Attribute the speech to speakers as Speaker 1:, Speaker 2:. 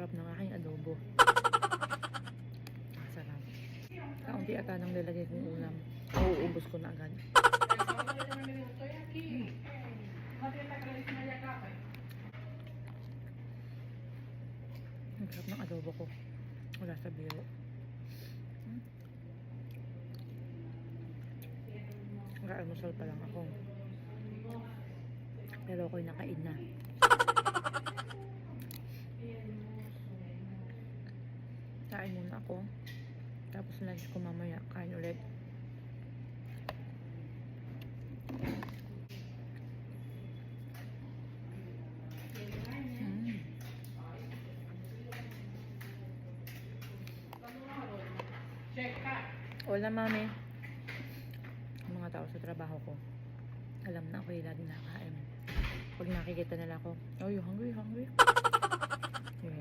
Speaker 1: Sarap ng aking adobo. Sarap. Kaunti ata nang lalagay kong ulam. Uuubos ko na agad. Ang sarap ng adobo ko. Wala sa biro. Nag-almusal pa lang ako. Pero ako'y nakain na. Kain muna ako. Tapos lunch ko mamaya. Kain ulit. Wala, mami. Ang mga tao sa trabaho ko, alam na ako yung laging nakain. Pag nakikita nila ako, oh, you hungry, hungry?